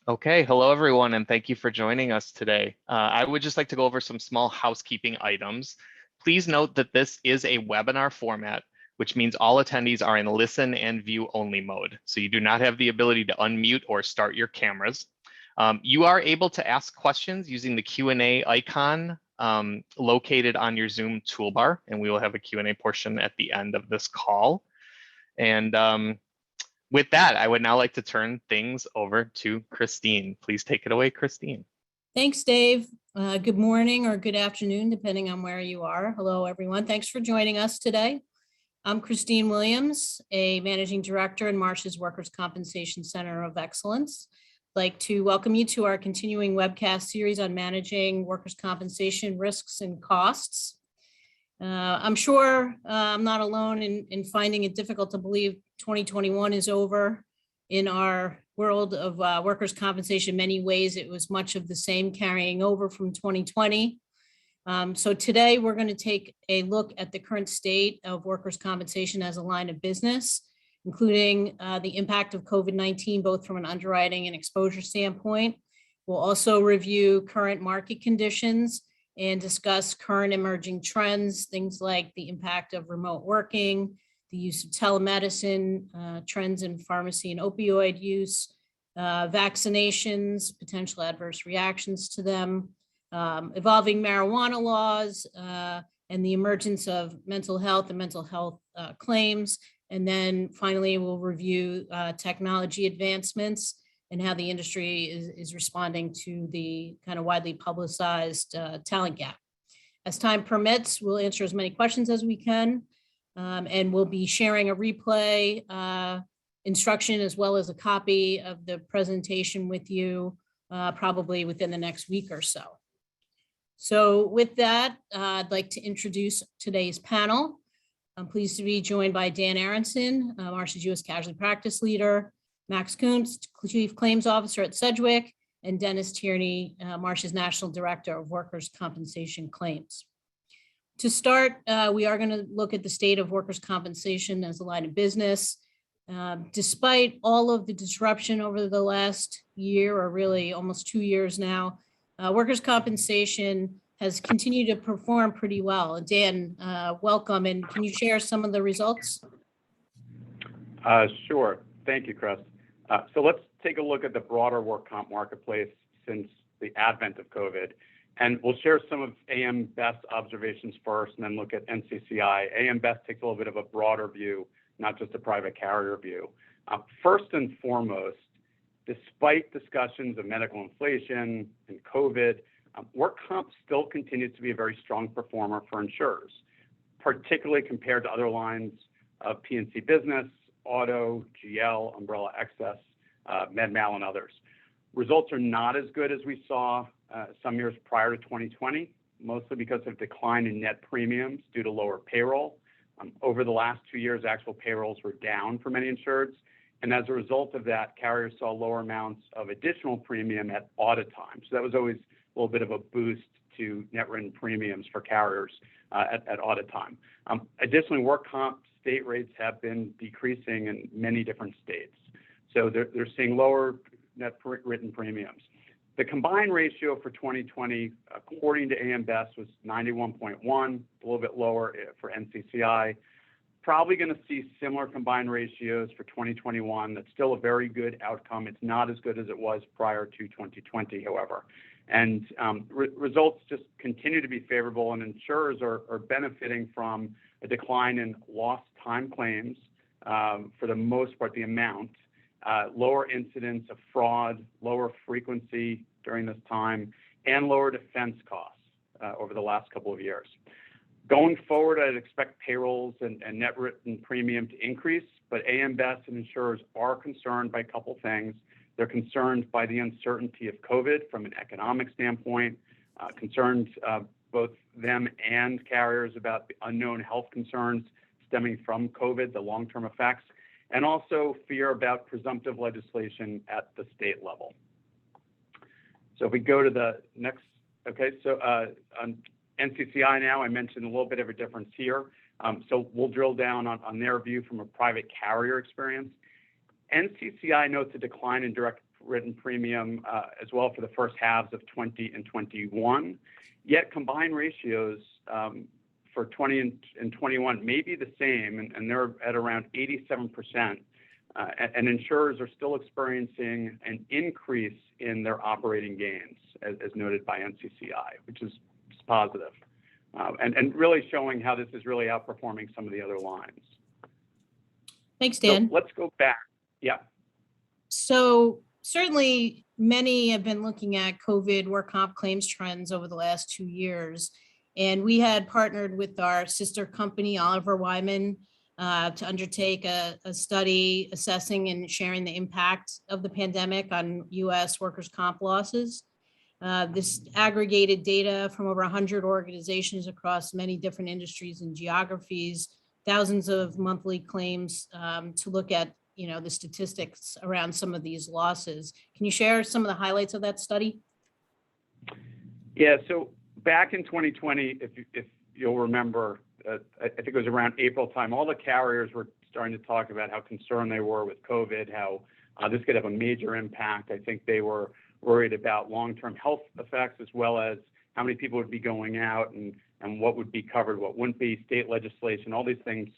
Okay, hello everyone, and thank you for joining us today. I would just like to go over some small housekeeping items. Please note that this is a webinar format, which means all attendees are in listen and view only mode. So you do not have the ability to unmute or start your cameras. You are able to ask questions using the Q&A icon located on your Zoom toolbar, and we will have a Q&A portion at the end of this call. And with that, I would now like to turn things over to Christine. Please take it away, Christine. Thanks, Dave. Good morning or good afternoon, depending on where you are. Hello, everyone. Thanks for joining us today. I'm Christine Williams, a Managing Director in Marsh's Workers' Compensation Center of Excellence. I'd like to welcome you to our continuing webcast series on managing workers' compensation risks and costs. I'm sure I'm not alone in finding it difficult to believe 2021 is over. In our world of workers' compensation, many ways it was much of the same carrying over from 2020. So today we're going to take a look at the current state of workers' compensation as a line of business, including the impact of COVID-19, both from an underwriting and exposure standpoint. We'll also review current market conditions and discuss current emerging trends, things like the impact of remote working, the use of telemedicine, trends in pharmacy and opioid use, vaccinations, potential adverse reactions to them, evolving marijuana laws, and the emergence of mental health and mental health claims. And then finally, we'll review technology advancements and how the industry is responding to the kind of widely publicized talent gap. As time permits, we'll answer as many questions as we can, and we'll be sharing a replay instruction as well as a copy of the presentation with you probably within the next week or so. So with that, I'd like to introduce today's panel. I'm pleased to be joined by Dan Aronson, Marsh's U.S. Casualty Practice Leader, Max Kuntz, Chief Claims Officer at Cedric, and Dennis Tierney, Marsh's National Director of Workers' Compensation Claims. To start, we are going to look at the state of workers' compensation as a line of business. Despite all of the disruption over the last year, or really almost 2 years now, workers' compensation has continued to perform pretty well. Dan, welcome, and can you share some of the results? Sure. Thank you, Chris. So let's take a look at the broader work comp marketplace since the advent of COVID. And we'll share some of AM Best observations first and then look at NCCI. AM Best takes a little bit of a broader view, not just a private carrier view. First and foremost, despite discussions of medical inflation and COVID, work comp still continues to be a very strong performer for insurers, particularly compared to other lines of P&C business, auto, GL, umbrella excess, med mal, and others. Results are not as good as we saw some years prior to 2020, mostly because of decline in net premiums due to lower payroll. Over the last 2 years, actual payrolls were down for many insureds. And as a result of that, carriers saw lower amounts of additional premium at audit time. So that was always a little bit of a boost to net written premiums for carriers at audit time. Additionally, work comp state rates have been decreasing in many different states. So they're seeing lower net written premiums. The combined ratio for 2020, according to AM Best, was 91.1, a little bit lower for NCCI. Probably going to see similar combined ratios for 2021. That's still a very good outcome. It's not as good as it was prior to 2020, however. And results just continue to be favorable, and insurers are benefiting from a decline in lost time claims, for the most part, the amount, lower incidence of fraud, lower frequency during this time, and lower defense costs over the last couple of years. Going forward, I'd expect payrolls and net written premium to increase, but AM Best and insurers are concerned by a couple things. They're concerned by the uncertainty of COVID from an economic standpoint, concerned both them and carriers about the unknown health concerns stemming from COVID, the long-term effects, and also fear about presumptive legislation at the state level. So if we go to the next, okay, so on NCCI now, I mentioned a little bit of a difference here. So we'll drill down on their view from a private carrier experience. NCCI notes a decline in direct written premium as well for the first halves of 20 and 21. Yet combined ratios for 20 and 21 may be the same, and they're at around 87%. And insurers are still experiencing an increase in their operating gains, as noted by NCCI, which is positive, and really showing how this is really outperforming some of the other lines. Thanks, Dan. So let's go back. Yeah. So certainly many have been looking at COVID work comp claims trends over the last 2 years. And we had partnered with our sister company, Oliver Wyman, to undertake a study assessing and sharing the impact of the pandemic on US workers' comp losses. This aggregated data from over 100 organizations across many different industries and geographies, thousands of monthly claims to look at the statistics around some of these losses. Can you share some of the highlights of that study? Yeah, so back in 2020, if you'll remember, I think it was around April time, all the carriers were starting to talk about how concerned they were with COVID, how this could have a major impact. I think they were worried about long-term health effects, as well as how many people would be going out and what would be covered, what wouldn't be, state legislation, all these things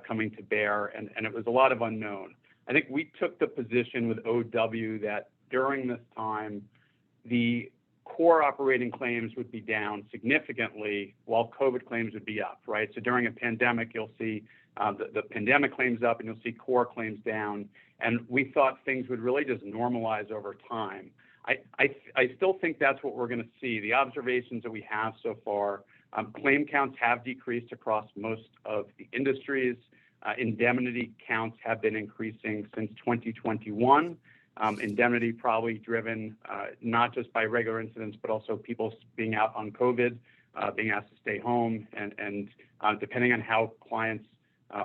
coming to bear, and it was a lot of unknown. I think we took the position with OW that during this time, the core operating claims would be down significantly while COVID claims would be up, right? So during a pandemic, you'll see the pandemic claims up and you'll see core claims down. And we thought things would really just normalize over time. I still think that's what we're going to see. The observations that we have so far, claim counts have decreased across most of the industries. Indemnity counts have been increasing since 2021. Indemnity probably driven not just by regular incidents, but also people being out on COVID, being asked to stay home, and depending on how clients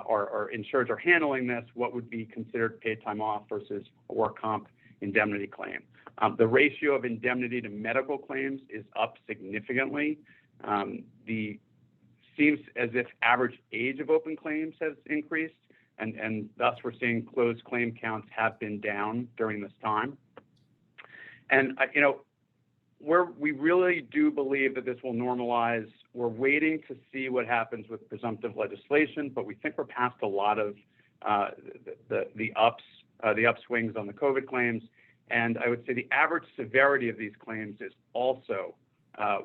or insureds are handling this, what would be considered paid time off versus a work comp indemnity claim. The ratio of indemnity to medical claims is up significantly. Seems as if average age of open claims has increased, and thus we're seeing closed claim counts have been down during this time. And where we really do believe that this will normalize, we're waiting to see what happens with presumptive legislation, but we think we're past a lot of the upswings on the COVID claims. And I would say the average severity of these claims is also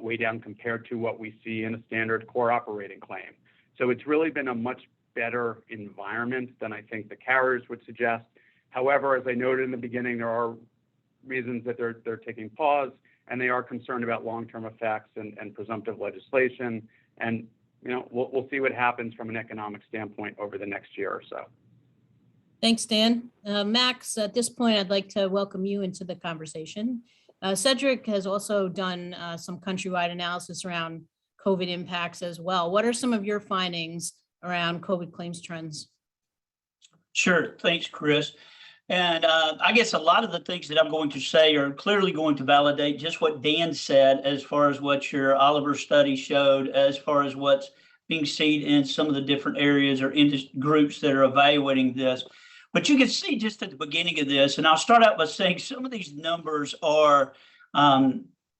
way down compared to what we see in a standard core operating claim. So it's really been a much better environment than I think the carriers would suggest. However, as I noted in the beginning, there are reasons that they're taking pause, and they are concerned about long-term effects and presumptive legislation. And we'll see what happens from an economic standpoint over the next year or so. Thanks, Dan. Max, at this point, I'd like to welcome you into the conversation. Cedric has also done some countrywide analysis around COVID impacts as well. What are some of your findings around COVID claims trends? Sure. Thanks, Chris. And I guess a lot of the things that I'm going to say are clearly going to validate just what Dan said as far as what your Oliver study showed, as far as what's being seen in some of the different areas or groups that are evaluating this. But you can see just at the beginning of this, and I'll start out by saying some of these numbers are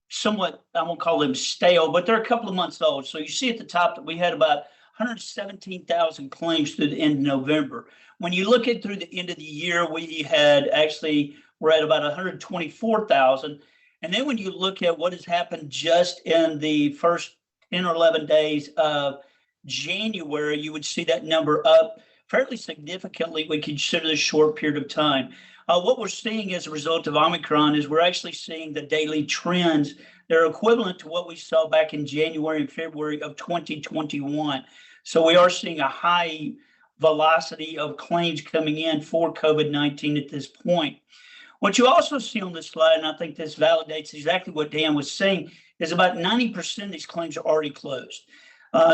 somewhat, I won't call them stale, but they're a couple of months old. So you see at the top that we had about 117,000 claims through the end of November. When you look at through the end of the year, we're at about 124,000. And then when you look at what has happened just in the first 10 or 11 days of January, you would see that number up fairly significantly. We consider this short period of time. What we're seeing as a result of Omicron is we're actually seeing the daily trends that are equivalent to what we saw back in January and February of 2021. So we are seeing a high velocity of claims coming in for COVID-19 at this point. What you also see on this slide, and I think this validates exactly what Dan was saying, is about 90% of these claims are already closed.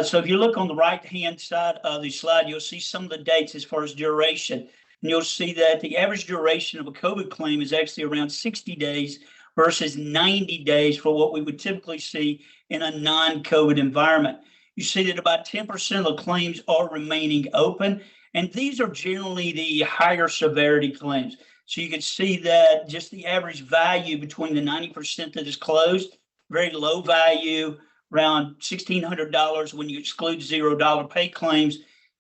So if you look on the right-hand side of the slide, you'll see some of the dates as far as duration. And you'll see that the average duration of a COVID claim is actually around 60 days versus 90 days for what we would typically see in a non-COVID environment. You see that about 10% of the claims are remaining open, and these are generally the higher severity claims. So you can see that just the average value between the 90% that is closed, very low value, around $1,600 when you exclude $0 pay claims.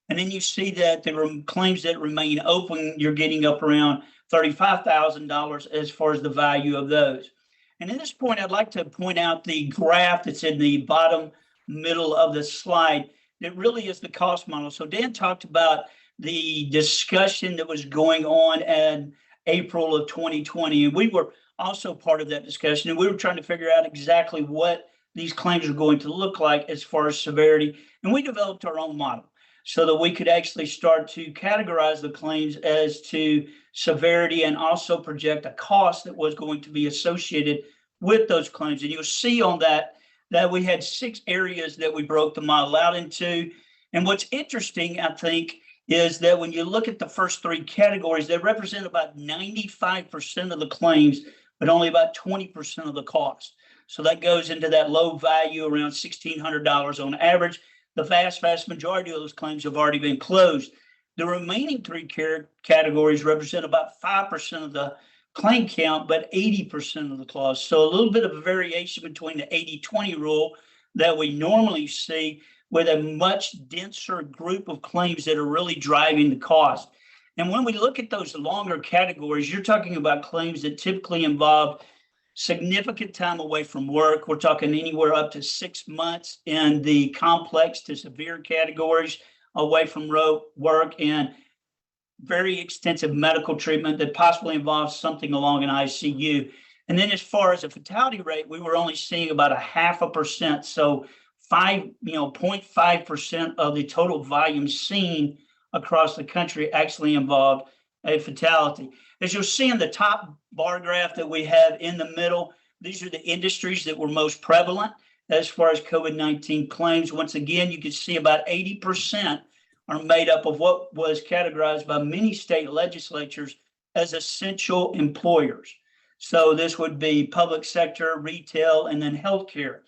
And then you see that the claims that remain open, you're getting up around $35,000 as far as the value of those. And at this point, I'd like to point out the graph that's in the bottom middle of the slide. That really is the cost model. So Dan talked about the discussion that was going on in April of 2020, and we were also part of that discussion, and we were trying to figure out exactly what these claims are going to look like as far as severity. And we developed our own model so that we could actually start to categorize the claims as to severity and also project a cost that was going to be associated with those claims. And you'll see on that we had 6 areas that we broke the model out into. And what's interesting, I think, is that when you look at the first 3 categories, they represent about 95% of the claims, but only about 20% of the cost. So that goes into that low value, around $1,600 on average. The vast majority of those claims have already been closed. The remaining 3 categories represent about 5% of the claim count, but 80% of the cost. So a little bit of a variation between the 80-20 rule that we normally see, with a much denser group of claims that are really driving the cost. And when we look at those longer categories, you're talking about claims that typically involve significant time away from work. We're talking anywhere up to 6 months in the complex to severe categories away from work, and very extensive medical treatment that possibly involves something along an ICU. And then as far as a fatality rate, we were only seeing about 0.5%. So 0.5% of the total volume seen across the country actually involved a fatality. As you'll see in the top bar graph that we have in the middle, these are the industries that were most prevalent as far as COVID-19 claims. Once again, you can see about 80% are made up of what was categorized by many state legislatures as essential employers. So this would be public sector, retail, and then healthcare.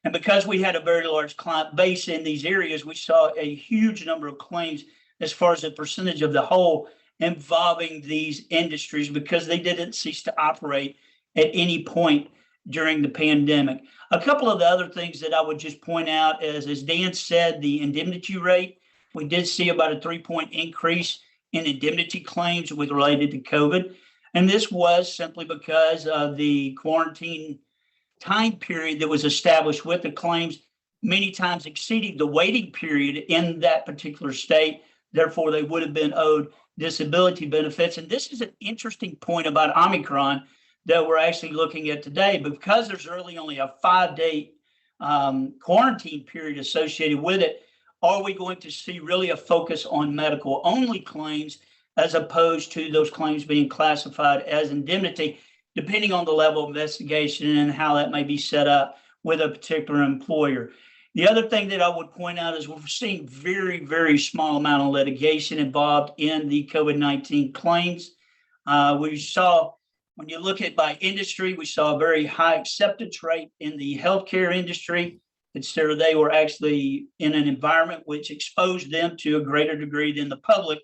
And because we had a very large client base in these areas, we saw a huge number of claims as far as the percentage of the whole involving these industries, because they didn't cease to operate at any point during the pandemic. A couple of the other things that I would just point out is, as Dan said, the indemnity rate. We did see about a 3-point increase in indemnity claims related to COVID. And this was simply because of the quarantine time period that was established with the claims, many times exceeding the waiting period in that particular state. Therefore, they would have been owed disability benefits. And this is an interesting point about Omicron that we're actually looking at today, because there's really only a 5-day quarantine period associated with it. Are we going to see really a focus on medical only claims as opposed to those claims being classified as indemnity, depending on the level of investigation and how that may be set up with a particular employer? The other thing that I would point out is we're seeing very, very small amount of litigation involved in the COVID-19 claims. We saw, when you look at by industry, we saw a very high acceptance rate in the healthcare industry. Consider they were actually in an environment which exposed them to a greater degree than the public,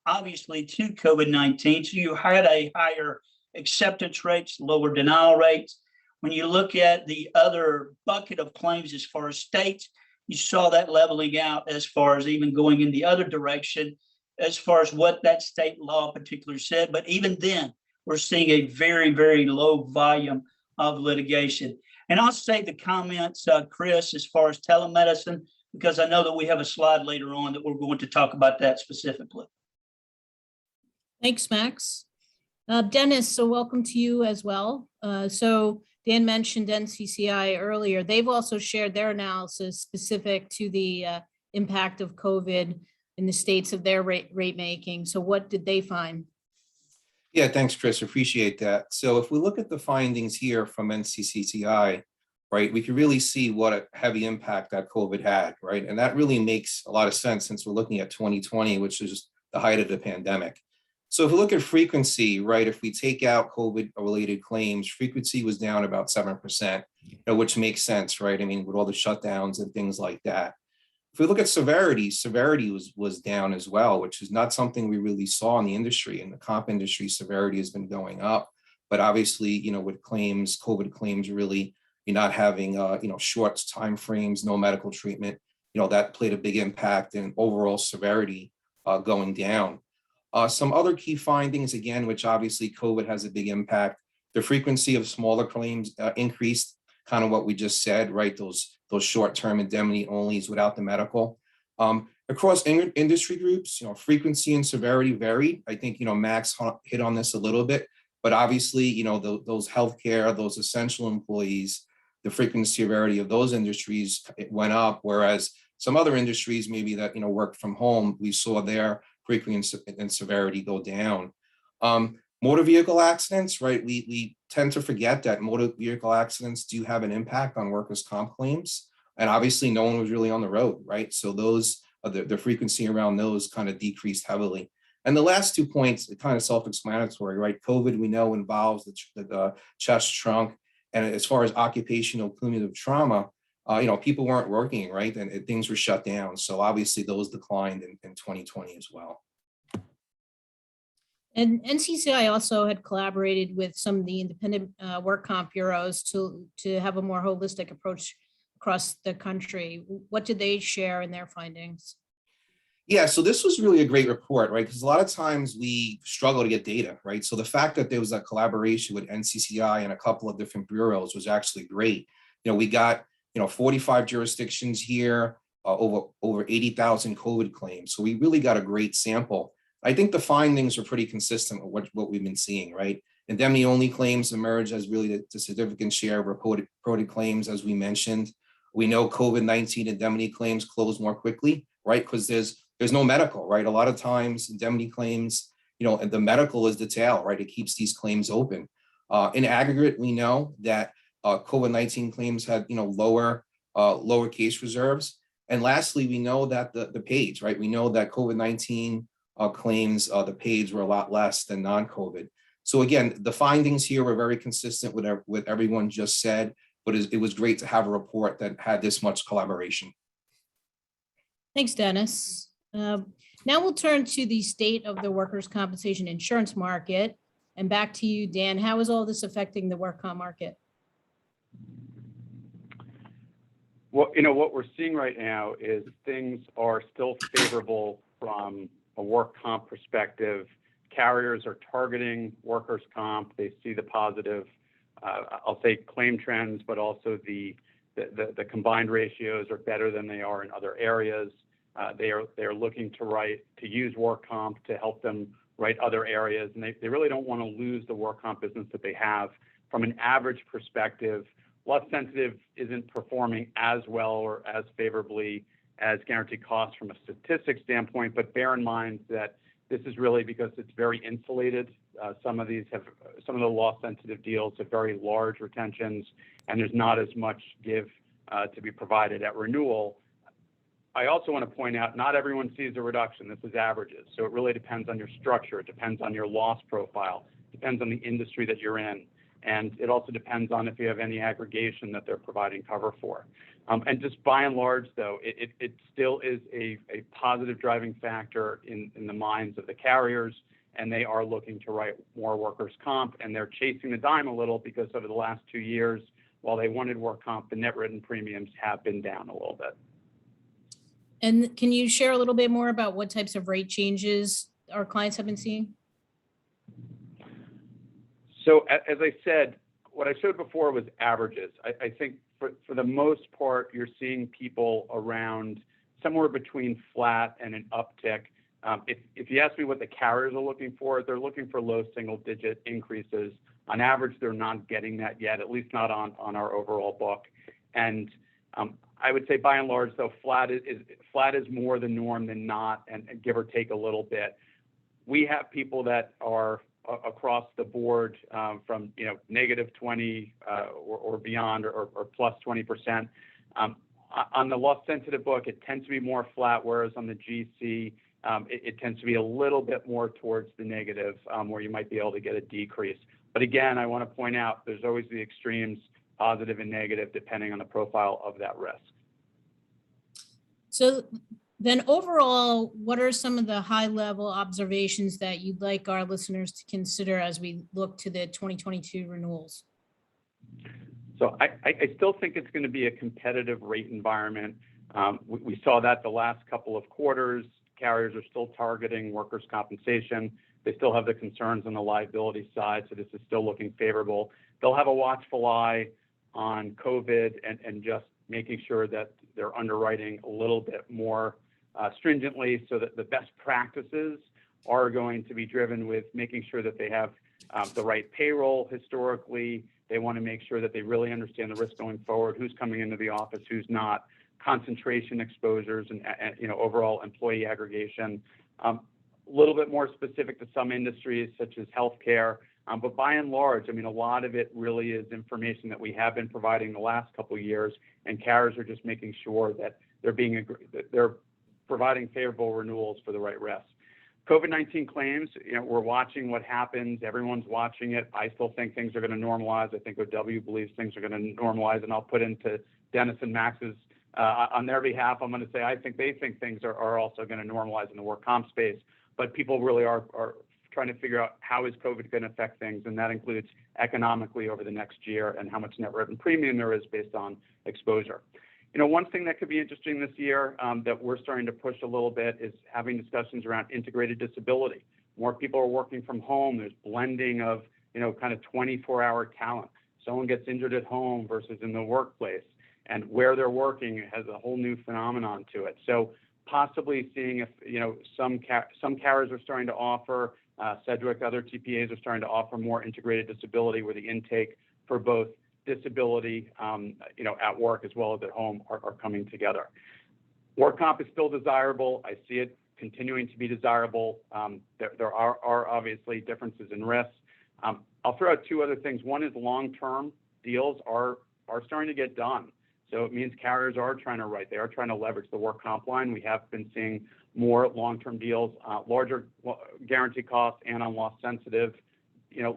obviously, to COVID-19. So you had a higher acceptance rates, lower denial rates. When you look at the other bucket of claims as far as states, you saw that leveling out as far as even going in the other direction as far as what that state law particularly said. But even then, we're seeing a very, very low volume of litigation. And I'll say the comments, Chris, as far as telemedicine, because I know that we have a slide later on that we're going to talk about that specifically. Thanks, Max. Dennis, so welcome to you as well. So Dan mentioned NCCI earlier. They've also shared their analysis specific to the impact of COVID in the states of their rate making. So what did they find? Yeah, thanks, Chris. Appreciate that. So if we look at the findings here from NCCI, right, we can really see what a heavy impact that COVID had, right? And that really makes a lot of sense since we're looking at 2020, which is the height of the pandemic. So if we look at frequency, right, if we take out COVID-related claims, frequency was down about 7%, which makes sense, right? I mean, with all the shutdowns and things like that. If we look at severity was down as well, which is not something we really saw in the industry. In the comp industry, severity has been going up, but obviously, with claims, COVID claims, really, you're not having, short time frames, no medical treatment, that played a big impact in overall severity going down. Some other key findings, again, which obviously COVID has a big impact. The frequency of smaller claims increased, kind of what we just said, right? Those short-term indemnity onlys without the medical. Across industry groups, frequency and severity varied. I think, Max hit on this a little bit, but obviously, those healthcare, those essential employees, the frequency severity of those industries, it went up, whereas some other industries maybe that, worked from home, we saw their frequency and severity go down. Motor vehicle accidents, right? We tend to forget that motor vehicle accidents do have an impact on workers' comp claims. And obviously no one was really on the road, right? So those, the frequency around those kind of decreased heavily. And the last 2 points, kind of self-explanatory, right? COVID, we know, involves the chest trunk. And as far as occupational cumulative trauma, people weren't working, right? And things were shut down. So obviously those declined in 2020 as well. And NCCI also had collaborated with some of the independent work comp bureaus to have a more holistic approach across the country. What did they share in their findings? Yeah, so this was really a great report, right? Because a lot of times we struggle to get data, right? So the fact that there was a collaboration with NCCI and a couple of different bureaus was actually great. We got 45 jurisdictions here, over 80,000 COVID claims. So we really got a great sample. I think the findings are pretty consistent with what we've been seeing, right? Indemnity only claims emerge as really the significant share of reported claims, as we mentioned. We know COVID-19 indemnity claims close more quickly, right? Because there's no medical, right? A lot of times indemnity claims, and the medical is the tail, right? It keeps these claims open. In aggregate, we know that COVID-19 claims had, lower case reserves. And lastly, we know that the PAIDs, right? We know that COVID-19 claims, the PAIDs were a lot less than non-COVID. So again, the findings here were very consistent with everyone just said, but it was great to have a report that had this much collaboration. Thanks, Dennis. Now we'll turn to the state of the workers' compensation insurance market. And back to you, Dan. How is all this affecting the work comp market? Well, what we're seeing right now is things are still favorable from a work comp perspective. Carriers are targeting workers' comp. They see the positive, I'll say claim trends, but also the combined ratios are better than they are in other areas. They are looking to use work comp to help them write other areas, and they really don't want to lose the work comp business that they have. From an average perspective, loss sensitive isn't performing as well or as favorably as guaranteed costs from a statistics standpoint, but bear in mind that this is really because it's very insulated. Some of the loss sensitive deals have very large retentions, and there's not as much give to be provided at renewal. I also want to point out, not everyone sees a reduction. This is averages. So it really depends on your structure. It depends on your loss profile. It depends on the industry that you're in. And it also depends on if you have any aggregation that they're providing cover for. And just by and large, though, it still is a positive driving factor in the minds of the carriers, and they are looking to write more workers' comp, and they're chasing the dime a little because over the last 2 years, while they wanted work comp, the net written premiums have been down a little bit. And can you share a little bit more about what types of rate changes our clients have been seeing? So as I said, what I showed before was averages. I think for the most part, you're seeing people around somewhere between flat and an uptick. If you ask me what the carriers are looking for, they're looking for low single-digit increases. On average, they're not getting that yet, at least not on our overall book. And I would say by and large, though, flat is more the norm than not, and give or take a little bit. We have people that are across the board from negative 20 or beyond or plus 20%. On the loss sensitive book, it tends to be more flat, whereas on the GC, it tends to be a little bit more towards the negative, where you might be able to get a decrease. But again, I want to point out there's always the extremes, positive and negative, depending on the profile of that risk. So then overall, what are some of the high level observations that you'd like our listeners to consider as we look to the 2022 renewals? So I still think it's going to be a competitive rate environment. We saw that the last couple of quarters. Carriers are still targeting workers' compensation. They still have the concerns on the liability side, so this is still looking favorable. They'll have a watchful eye on COVID and just making sure that they're underwriting a little bit more stringently, so that the best practices are going to be driven with making sure that they have the right payroll historically. They want to make sure that they really understand the risk going forward, who's coming into the office, who's not, concentration exposures, and overall employee aggregation. A little bit more specific to some industries such as healthcare, but by and large, I mean, a lot of it really is information that we have been providing the last couple of years, and carriers are just making sure that they're providing favorable renewals for the right risks. COVID-19 claims, we're watching what happens. Everyone's watching it. I still think things are going to normalize. I think OW believes things are going to normalize, and I'll put into Dennis and Max's on their behalf. I'm going to say I think they think things are also going to normalize in the work comp space, but people really are trying to figure out how is COVID going to affect things, and that includes economically over the next year and how much net written premium there is based on exposure. One thing that could be interesting this year that we're starting to push a little bit is having discussions around integrated disability. More people are working from home. There's blending of, kind of 24-hour talent. Someone gets injured at home versus in the workplace, and where they're working has a whole new phenomenon to it. So possibly seeing if, some carriers are starting to offer, Cedric, other TPAs are starting to offer more integrated disability where the intake for both disability, at work as well as at home are coming together. Work comp is still desirable. I see it continuing to be desirable. There are obviously differences in risks. I'll throw out two other things. One is long-term deals are starting to get done. So it means carriers are trying to write. They are trying to leverage the work comp line. We have been seeing more long-term deals, larger guarantee costs and on loss sensitive,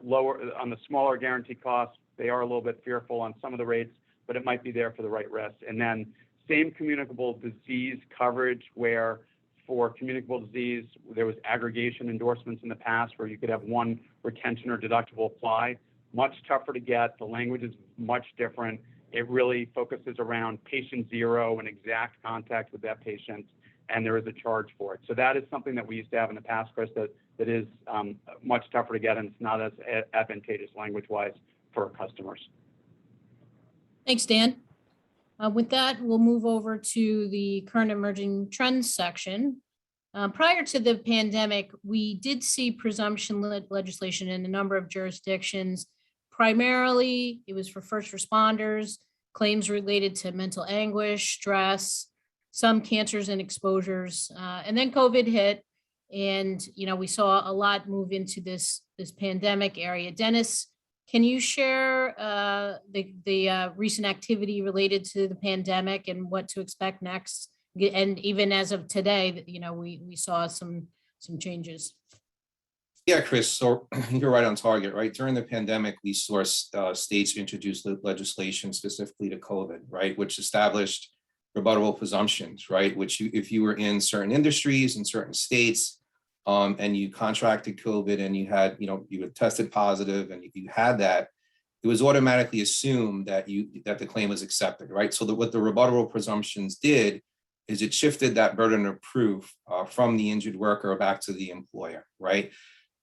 lower on the smaller guarantee costs. They are a little bit fearful on some of the rates, but it might be there for the right risk. And then same communicable disease coverage, where for communicable disease, there was aggregation endorsements in the past where you could have one retention or deductible apply. Much tougher to get. The language is much different. It really focuses around patient zero and exact contact with that patient, and there is a charge for it. So that is something that we used to have in the past, Chris, that is much tougher to get, and it's not as advantageous language-wise for our customers. Thanks, Dan. With that, we'll move over to the current emerging trends section. Prior to the pandemic, we did see presumption legislation in a number of jurisdictions. Primarily, it was for first responders, claims related to mental anguish, stress, some cancers and exposures, and then COVID hit, and we saw a lot move into this pandemic area. Dennis, can you share the recent activity related to the pandemic and what to expect next? And even as of today, we saw some changes. Yeah, Chris, so you're right on target, right? During the pandemic, we saw states introduce legislation specifically to COVID, right? Which established rebuttable presumptions, right? Which if you were in certain industries in certain states, and you contracted COVID and you had, you were tested positive and you had that, it was automatically assumed that the claim was accepted, right? So what the rebuttable presumptions did is it shifted that burden of proof from the injured worker back to the employer, right?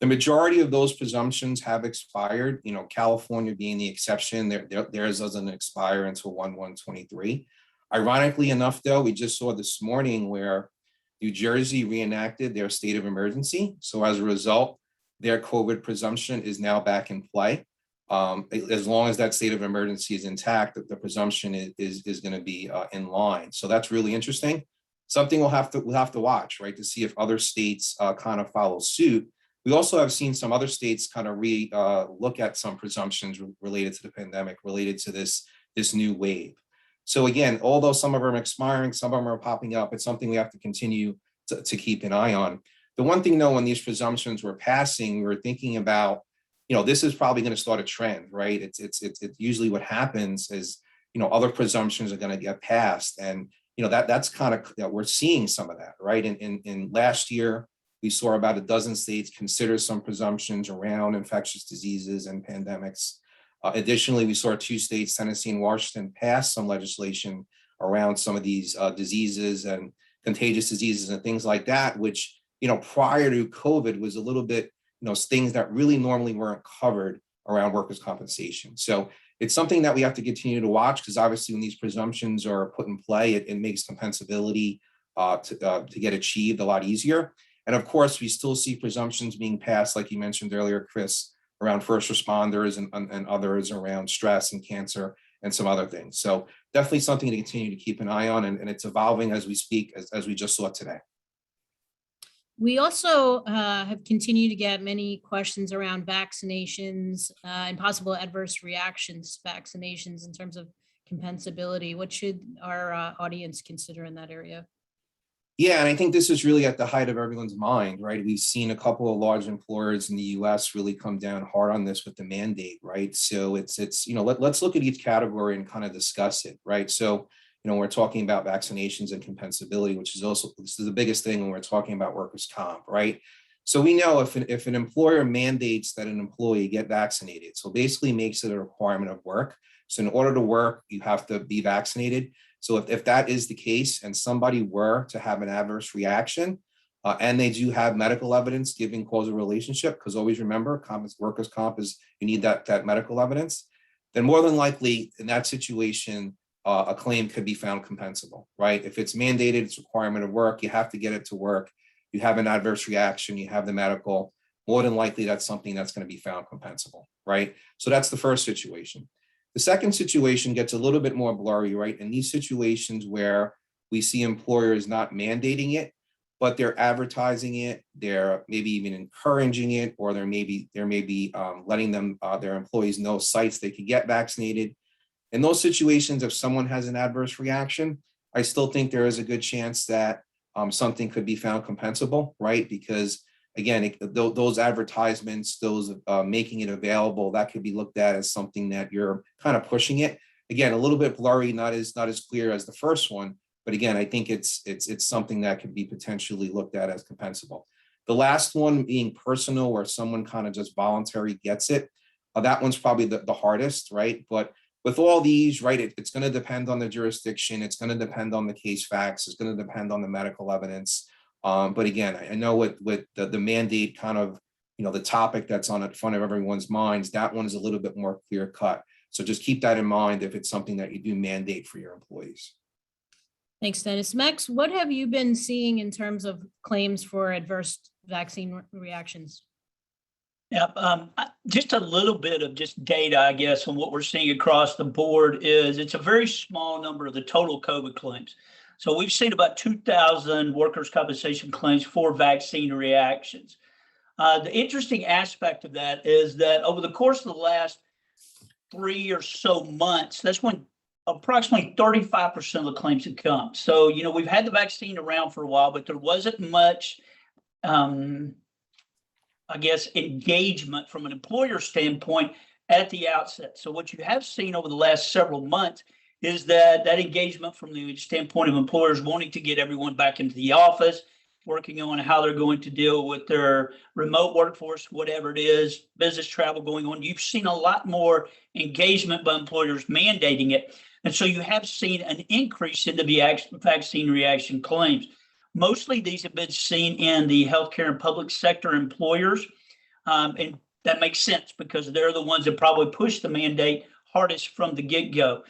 The majority of those presumptions have expired, California being the exception. Theirs doesn't expire until 1/1/23. Ironically enough, though, we just saw this morning where New Jersey reenacted their state of emergency. So as a result, their COVID presumption is now back in play. As long as that state of emergency is intact, the presumption is going to be in line. So that's really interesting. Something we'll have to watch, right, to see if other states kind of follow suit. We also have seen some other states kind of look at some presumptions related to the pandemic, related to this new wave. So again, although some of them are expiring, some of them are popping up, it's something we have to continue to keep an eye on. The one thing though, when these presumptions were passing, we were thinking about, this is probably going to start a trend, right? It's usually what happens is, other presumptions are going to get passed. And, that's kind of, we're seeing some of that, right? In last year, we saw about a dozen states consider some presumptions around infectious diseases and pandemics. Additionally, we saw 2 states, Tennessee and Washington, pass some legislation around some of these diseases and contagious diseases and things like that, which, prior to COVID was a little bit, things that really normally weren't covered around workers' compensation. So it's something that we have to continue to watch, because obviously when these presumptions are put in play, it makes compensability to get achieved a lot easier. And of course, we still see presumptions being passed, like you mentioned earlier, Chris, around first responders and others around stress and cancer and some other things. So definitely something to continue to keep an eye on, and it's evolving as we speak, as we just saw today. We also have continued to get many questions around vaccinations and possible adverse reactions to vaccinations in terms of compensability. What should our audience consider in that area? Yeah, and I think this is really at the height of everyone's mind, right? We've seen a couple of large employers in the U.S. really come down hard on this with the mandate, right? So it's let's look at each category and kind of discuss it, right? So, we're talking about vaccinations and compensability, which is also, this is the biggest thing when we're talking about workers' comp, right? So we know if an employer mandates that an employee get vaccinated, so basically makes it a requirement of work. So in order to work, you have to be vaccinated. So if that is the case and somebody were to have an adverse reaction and they do have medical evidence giving causal relationship, because always remember, workers' comp is, you need that medical evidence, then more than likely in that situation, a claim could be found compensable, right? If it's mandated, it's a requirement of work, you have to get it to work, you have an adverse reaction, you have the medical, more than likely that's something that's going to be found compensable, right? So that's the first situation. The second situation gets a little bit more blurry, right? In these situations where we see employers not mandating it, but they're advertising it, they're maybe even encouraging it, or they're maybe letting them their employees know sites they could get vaccinated. In those situations, if someone has an adverse reaction, I still think there is a good chance that something could be found compensable, right? Because again, those advertisements, those making it available, that could be looked at as something that you're kind of pushing it. Again, a little bit blurry, not as clear as the first one, but again, I think it's something that could be potentially looked at as compensable. The last one being personal, where someone kind of just voluntarily gets it, that one's probably the hardest, right? But with all these, right, it's going to depend on the jurisdiction, it's going to depend on the case facts, it's going to depend on the medical evidence. But again, I know with the mandate kind of, the topic that's on the front of everyone's minds, that one is a little bit more clear cut. So just keep that in mind if it's something that you do mandate for your employees. Thanks, Dennis. Max, what have you been seeing in terms of claims for adverse vaccine reactions? Yeah, just a little bit of just data, I guess, on what we're seeing across the board is it's a very small number of the total COVID claims. So we've seen about 2,000 workers' compensation claims for vaccine reactions. The interesting aspect of that is that over the course of the last 3 or so months, that's when approximately 35% of the claims have come. So, we've had the vaccine around for a while, but there wasn't much engagement from an employer standpoint at the outset. So what you have seen over the last several months is that engagement from the standpoint of employers wanting to get everyone back into the office, working on how they're going to deal with their remote workforce, whatever it is, business travel going on. You've seen a lot more engagement by employers mandating it. And so you have seen an increase in the vaccine reaction claims. Mostly these have been seen in the healthcare and public sector employers. And that makes sense because they're the ones that probably push the mandate hardest from the get-go.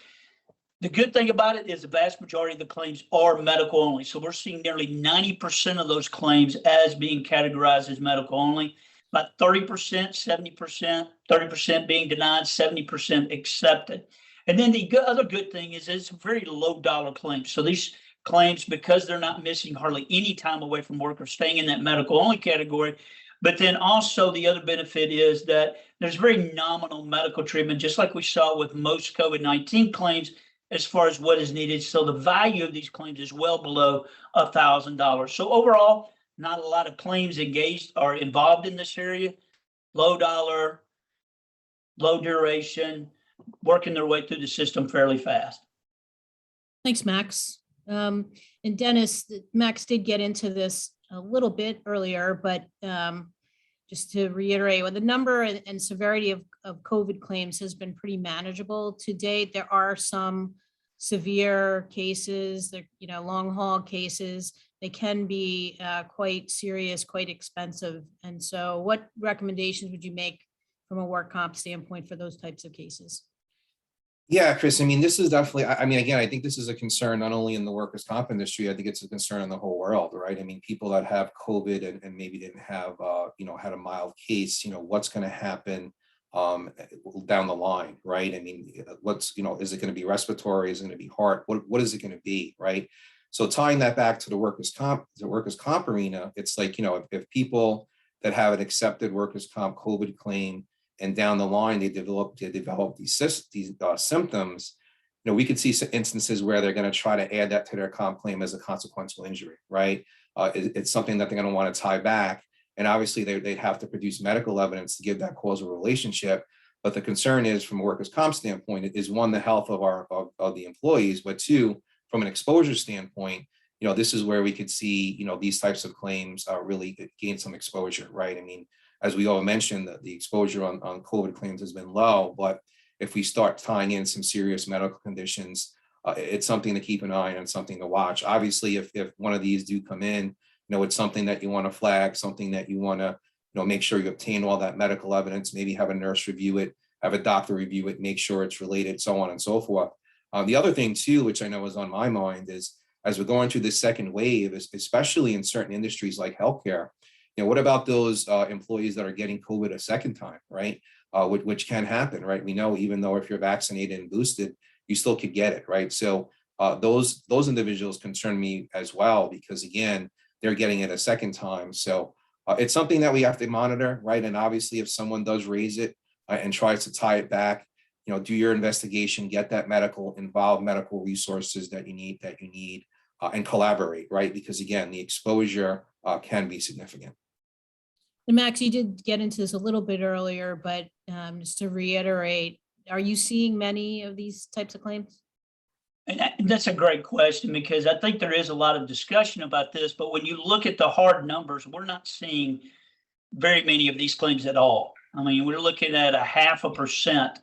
The good thing about it is the vast majority of the claims are medical only. So we're seeing nearly 90% of those claims as being categorized as medical only. About 30%, 70%, 30% being denied, 70% accepted. And then the other good thing is it's a very low dollar claim. So these claims, because they're not missing hardly any time away from work or staying in that medical only category. But then also the other benefit is that there's very nominal medical treatment, just like we saw with most COVID-19 claims as far as what is needed. So the value of these claims is well below $1,000. So overall, not a lot of claims engaged or involved in this area. Low dollar, low duration, working their way through the system fairly fast. Thanks, Max. And Dennis, Max did get into this a little bit earlier, but just to reiterate, well, the number and severity of COVID claims has been pretty manageable to date. There are some severe cases, long haul cases. They can be quite serious, quite expensive. And so what recommendations would you make from a work comp standpoint for those types of cases? Yeah, Chris, I mean, this is definitely, I mean, again, I think this is a concern not only in the workers' comp industry, I think it's a concern in the whole world, right? I mean, people that have COVID and maybe didn't have, had a mild case, what's going to happen down the line, right? I mean, is it going to be respiratory? Is it going to be heart? What is it going to be, right? So tying that back to the workers' comp arena, it's like, if people that have an accepted workers' comp COVID claim and down the line they develop these symptoms, we could see some instances where they're going to try to add that to their comp claim as a consequential injury, right? It's something that they're going to want to tie back, and obviously they'd have to produce medical evidence to give that causal relationship. But the concern is, from a workers' comp standpoint, is one, the health of the employees, but two, from an exposure standpoint, this is where we could see these types of claims really gain some exposure, right? I mean, as we all mentioned, the exposure on COVID claims has been low, but if we start tying in some serious medical conditions, it's something to keep an eye on, something to watch. Obviously, if one of these do come in, it's something that you want to flag, something that you want to, make sure you obtain all that medical evidence, maybe have a nurse review it, have a doctor review it, make sure it's related, so on and so forth. The other thing too, which I know is on my mind, is as we're going through this second wave, especially in certain industries like healthcare, what about those employees that are getting COVID a second time, right? Which can happen, right? We know even though if you're vaccinated and boosted, you still could get it, right? So those individuals concern me as well, because again, they're getting it a second time. So it's something that we have to monitor, right? And obviously, if someone does raise it and tries to tie it back, do your investigation, get that medical resources that you need, and collaborate, right? Because again, the exposure can be significant. And Max, you did get into this a little bit earlier, but just to reiterate, are you seeing many of these types of claims? And that's a great question, because I think there is a lot of discussion about this, but when you look at the hard numbers, we're not seeing very many of these claims at all. I mean, we're looking at 0.5%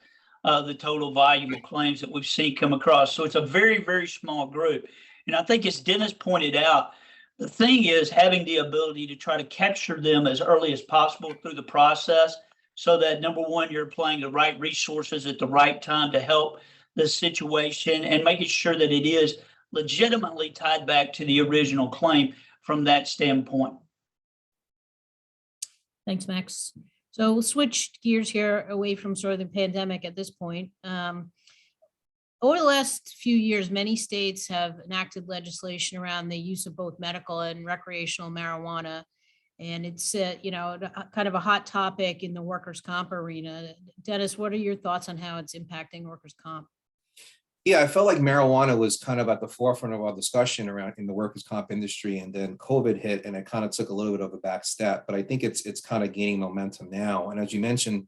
of the total volume of claims that we've seen come across. So it's a very, very small group. And I think, as Dennis pointed out, the thing is having the ability to try to capture them as early as possible through the process, so that, number one, you're applying the right resources at the right time to help the situation, and making sure that it is legitimately tied back to the original claim from that standpoint. Thanks, Max. So we'll switch gears here away from sort of the pandemic at this point. Over the last few years, many states have enacted legislation around the use of both medical and recreational marijuana. And it's, kind of a hot topic in the workers' comp arena. Dennis, what are your thoughts on how it's impacting workers' comp? Yeah, I felt like marijuana was kind of at the forefront of our discussion around in the workers' comp industry, and then COVID hit and it kind of took a little bit of a back step, but I think it's kind of gaining momentum now. And as you mentioned,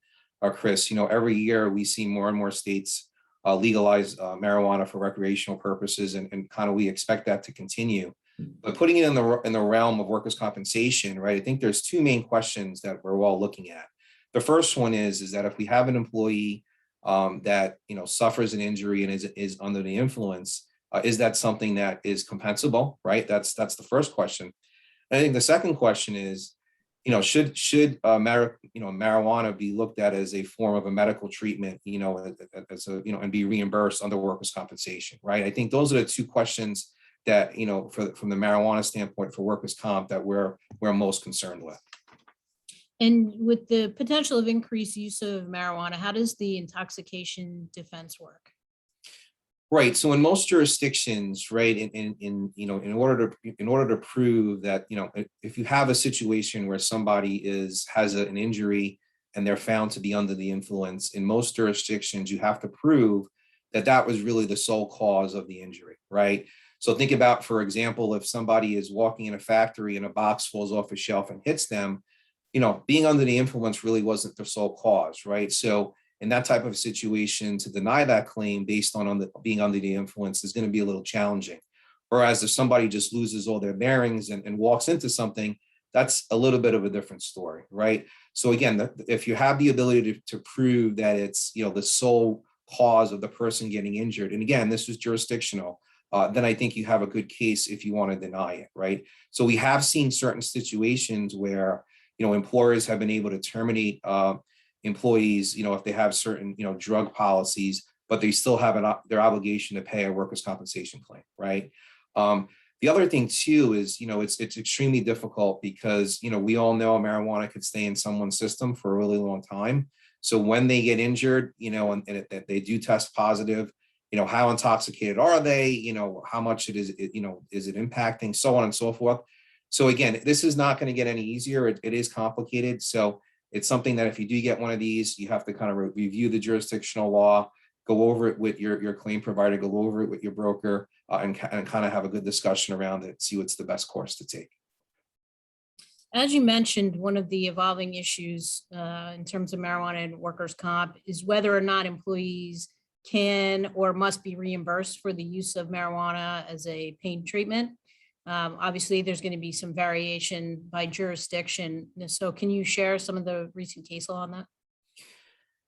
Chris, every year we see more and more states legalize marijuana for recreational purposes, and kind of we expect that to continue. But putting it in the realm of workers' compensation, right? I think there's two main questions that we're all looking at. The first one is that if we have an employee that suffers an injury and is under the influence, is that something that is compensable, right? That's the first question. And I think the second question is, should marijuana be looked at as a form of a medical treatment, as a and be reimbursed under workers' compensation, right? I think those are the two questions that from the marijuana standpoint for workers' comp that we're most concerned with. And with the potential of increased use of marijuana, how does the intoxication defense work? Right. So in most jurisdictions, right, in order to prove that, if you have a situation where somebody has an injury and they're found to be under the influence, in most jurisdictions, you have to prove that that was really the sole cause of the injury, right? So think about, for example, if somebody is walking in a factory and a box falls off a shelf and hits them, being under the influence really wasn't the sole cause, right? So in that type of situation, to deny that claim based on being under the influence is going to be a little challenging. Whereas if somebody just loses all their bearings and walks into something, that's a little bit of a different story, right? So again, if you have the ability to prove that it's, the sole cause of the person getting injured, and again, this is jurisdictional, then I think you have a good case if you want to deny it, right? So we have seen certain situations where, employers have been able to terminate employees, if they have certain, drug policies, but they still have their obligation to pay a workers' compensation claim, right? The other thing too is, it's extremely difficult because, we all know marijuana could stay in someone's system for a really long time. So when they get injured, and they do test positive, how intoxicated are they? How much is it impacting, so on and so forth. So again, this is not going to get any easier. It is complicated. So it's something that if you do get one of these, you have to kind of review the jurisdictional law, go over it with your claim provider, go over it with your broker, and kind of have a good discussion around it, see what's the best course to take. As you mentioned, one of the evolving issues in terms of marijuana and workers' comp is whether or not employees can or must be reimbursed for the use of marijuana as a pain treatment. Obviously, there's going to be some variation by jurisdiction. So can you share some of the recent case law on that?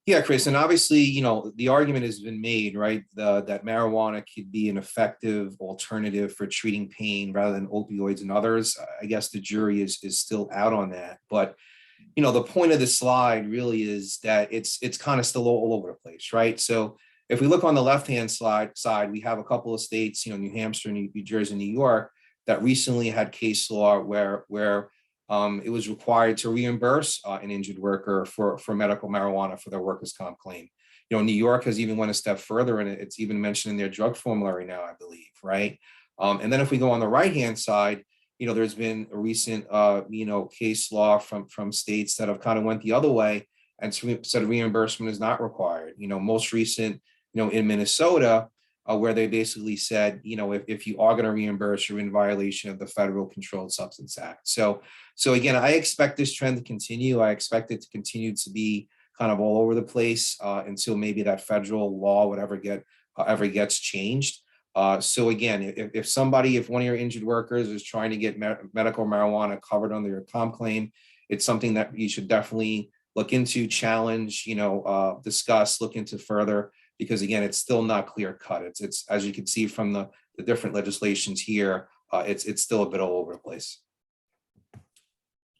Yeah, Chris, and obviously, the argument has been made, right, that marijuana could be an effective alternative for treating pain rather than opioids and others. I guess the jury is still out on that. But, the point of the slide really is that it's kind of still all over the place, right? So if we look on the left-hand side, we have a couple of states, New Hampshire, New Jersey, New York, that recently had case law where it was required to reimburse an injured worker for medical marijuana for their workers' comp claim. New York has even went a step further, and it's even mentioned in their drug formulary now, I believe, right? And then if we go on the right-hand side, there's been a recent, case law from states that have kind of went the other way and said reimbursement is not required. Most recent, in Minnesota, where they basically said, if you are going to reimburse, you're in violation of the Federal Controlled Substance Act. So again, I expect this trend to continue. I expect it to continue to be kind of all over the place until maybe that federal law would ever gets changed. So again, if one of your injured workers is trying to get medical marijuana covered under your comp claim, it's something that you should definitely look into, challenge, discuss, look into further. Because again, it's still not clear cut. It's as you can see from the different legislations here, it's still a bit all over the place.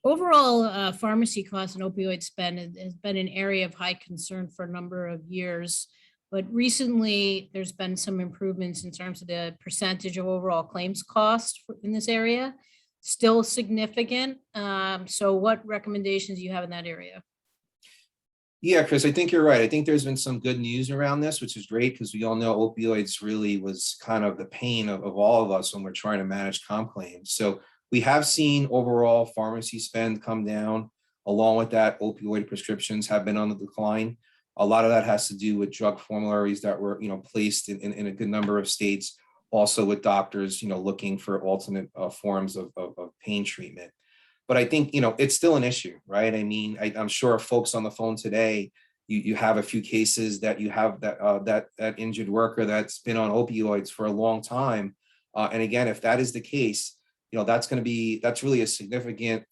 Overall, pharmacy costs and opioid spend has been an area of high concern for a number of years. But recently, there's been some improvements in terms of the percentage of overall claims cost in this area. Still significant. So what recommendations do you have in that area? Yeah, Chris, I think you're right. I think there's been some good news around this, which is great because we all know opioids really was kind of the pain of all of us when we're trying to manage comp claims. So we have seen overall pharmacy spend come down. Along with that, opioid prescriptions have been on the decline. A lot of that has to do with drug formularies that were, placed in a good number of states. Also with doctors, looking for alternate forms of pain treatment. But I think, it's still an issue, right? I mean, I'm sure folks on the phone today, you have a few cases that you have that injured worker that's been on opioids for a long time. And again, if that is the case, that's really a significant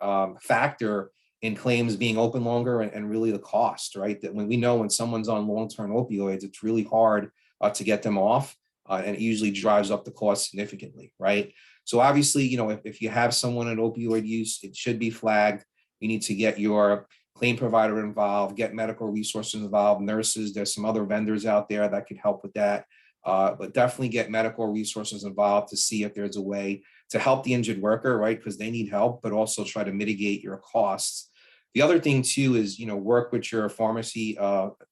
factor in claims being open longer and really the cost, right? That when we know when someone's on long-term opioids, it's really hard to get them off. And it usually drives up the cost significantly, right? So obviously, if you have someone in opioid use, it should be flagged. You need to get your claim provider involved, get medical resources involved, nurses. There's some other vendors out there that could help with that. But definitely get medical resources involved to see if there's a way to help the injured worker, right? Because they need help, but also try to mitigate your costs. The other thing too is, work with your pharmacy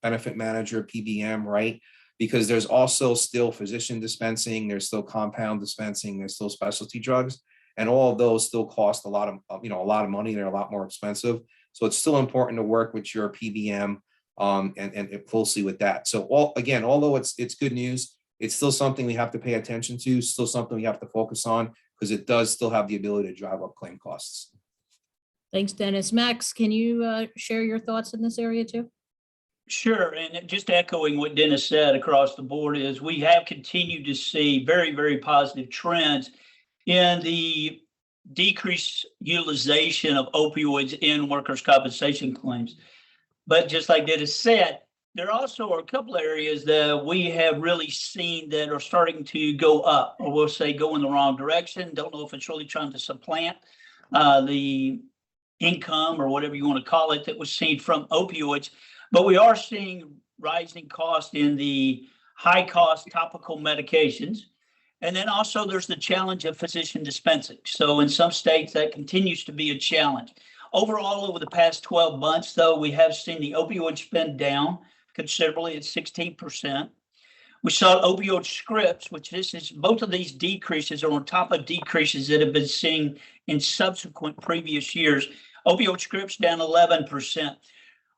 benefit manager, PBM, right? Because there's also still physician dispensing, there's still compound dispensing, there's still specialty drugs, and all of those still cost a lot of money. They're a lot more expensive. So it's still important to work with your PBM and closely with that. So although it's good news, it's still something we have to pay attention to, still something we have to focus on because it does still have the ability to drive up claim costs. Thanks, Dennis. Max, can you share your thoughts in this area too? Sure, and just echoing what Dennis said across the board is we have continued to see very, very positive trends in the decreased utilization of opioids in workers' compensation claims. But just like Dennis said, there also are a couple of areas that we have really seen that are starting to go up, or we'll say go in the wrong direction. Don't know if it's really trying to supplant the income or whatever you want to call it that was seen from opioids. But we are seeing rising costs in the high cost topical medications. And then also there's the challenge of physician dispensing. So in some states that continues to be a challenge. Overall, over the past 12 months, though, we have seen the opioid spend down considerably at 16%. We saw opioid scripts, which this is both of these decreases are on top of decreases that have been seen in subsequent previous years. Opioid scripts down 11%.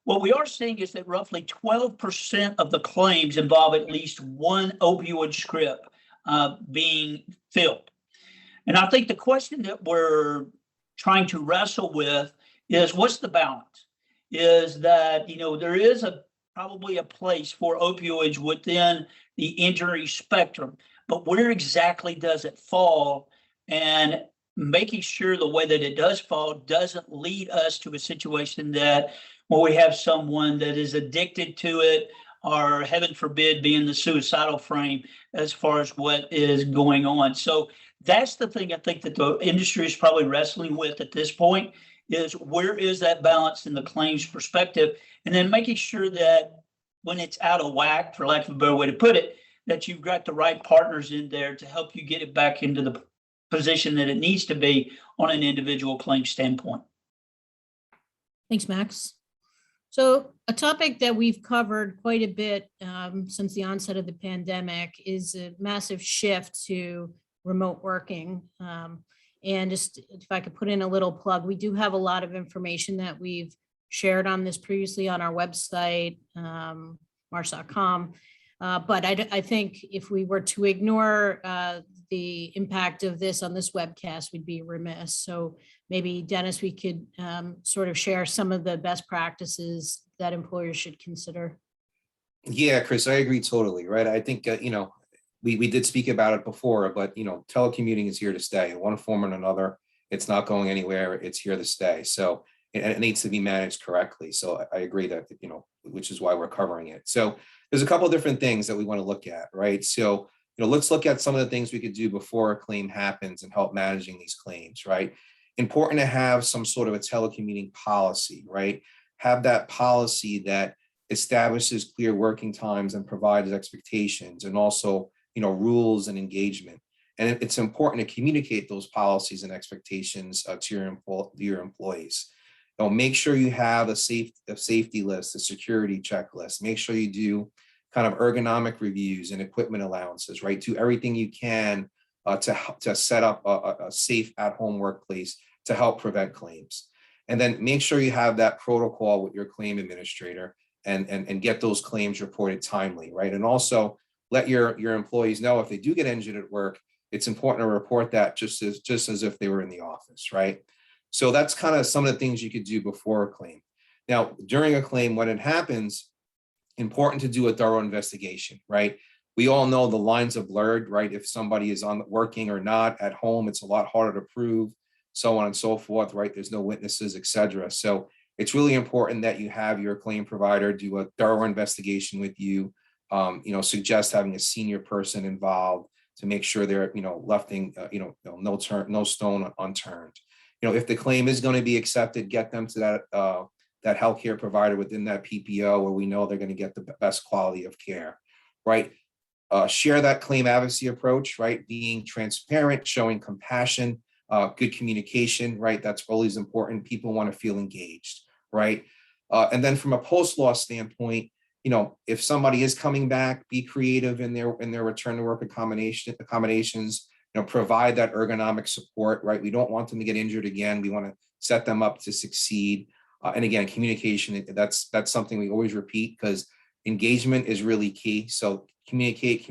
What we are seeing is that roughly 12% of the claims involve at least one opioid script being filled. And I think the question that we're trying to wrestle with is what's the balance? Is that, there is probably a place for opioids within the injury spectrum, but where exactly does it fall? And making sure the way that it does fall doesn't lead us to a situation that where we have someone that is addicted to it, or heaven forbid, be in the suicidal frame as far as what is going on. So that's the thing I think that the industry is probably wrestling with at this point is where is that balance in the claims perspective? And then making sure that when it's out of whack, for lack of a better way to put it, that you've got the right partners in there to help you get it back into the position that it needs to be on an individual claim standpoint. Thanks, Max. So a topic that we've covered quite a bit since the onset of the pandemic is a massive shift to remote working. And just if I could put in a little plug, we do have a lot of information that we've shared on this previously on our website, marsh.com. But I think if we were to ignore the impact of this on this webcast, we'd be remiss. So maybe, Dennis, we could sort of share some of the best practices that employers should consider. Yeah, Chris, I agree totally, right? I think, we did speak about it before, but, telecommuting is here to stay in one form or another. It's not going anywhere. It's here to stay. So it needs to be managed correctly. So I agree that, which is why we're covering it. So there's a couple of different things that we want to look at, right? So, let's look at some of the things we could do before a claim happens and help managing these claims, right? Important to have some sort of a telecommuting policy, right? Have that policy that establishes clear working times and provides expectations and also, rules and engagement. And it's important to communicate those policies and expectations to your employees. Make sure you have a safety list, a security checklist. Make sure you do kind of ergonomic reviews and equipment allowances, right? Do everything you can to set up a safe at-home workplace to help prevent claims. And then make sure you have that protocol with your claim administrator and get those claims reported timely, right? And also let your employees know if they do get injured at work, it's important to report that just as if they were in the office, right? So that's kind of some of the things you could do before a claim. Now, during a claim, when it happens, important to do a thorough investigation, right? We all know the lines are blurred, right? If somebody is working or not at home, it's a lot harder to prove, so on and so forth, right? There's no witnesses, et cetera. So it's really important that you have your claim provider do a thorough investigation with you, suggest having a senior person involved to make sure they're, lefting, no stone unturned. If the claim is going to be accepted, get them to that healthcare provider within that PPO where we know they're going to get the best quality of care, right? Share that claim advocacy approach, right? Being transparent, showing compassion, good communication, right? That's always important. People want to feel engaged, right? And then from a post-law standpoint, if somebody is coming back, be creative in their return to work accommodations, provide that ergonomic support, right? We don't want them to get injured again. We want to set them up to succeed. And again, communication, that's something we always repeat because engagement is really key. So communicate.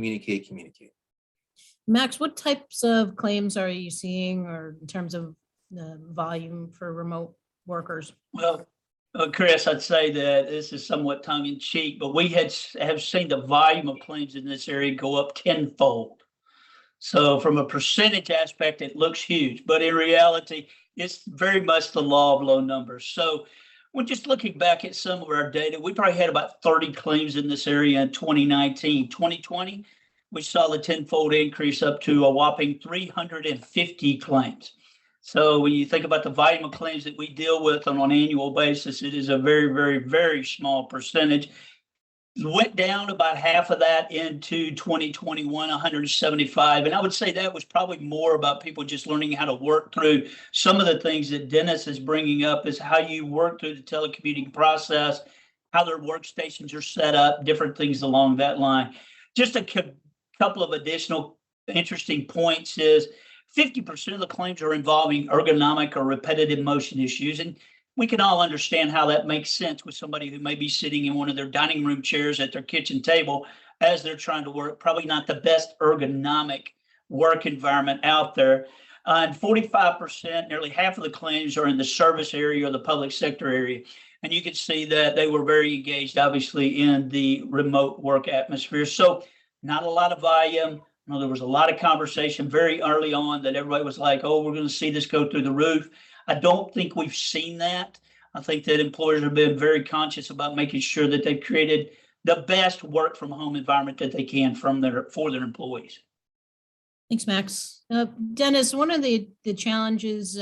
Max, what types of claims are you seeing or in terms of the volume for remote workers? Well, Chris, I'd say that this is somewhat tongue in cheek, but we have seen the volume of claims in this area go up tenfold. So from a percentage aspect, it looks huge, but in reality, it's very much the law of low numbers. So when just looking back at some of our data, we probably had about 30 claims in this area in 2019. 2020, we saw the tenfold increase up to a whopping 350 claims. So when you think about the volume of claims that we deal with on an annual basis, it is a very, very, very small percentage. Went down about half of that into 2021, 175. And I would say that was probably more about people just learning how to work through some of the things that Dennis is bringing up, is how you work through the telecommuting process, how their workstations are set up, different things along that line. Just a couple of additional interesting points is 50% of the claims are involving ergonomic or repetitive motion issues. And we can all understand how that makes sense with somebody who may be sitting in one of their dining room chairs at their kitchen table as they're trying to work. Probably not the best ergonomic work environment out there. And 45%, nearly half of the claims are in the service area or the public sector area. And you can see that they were very engaged, obviously, in the remote work atmosphere. So not a lot of volume. There was a lot of conversation very early on that everybody was like, oh, we're going to see this go through the roof. I don't think we've seen that. I think that employers have been very conscious about making sure that they've created the best work from home environment that they can for their employees. Thanks, Max. Dennis, one of the challenges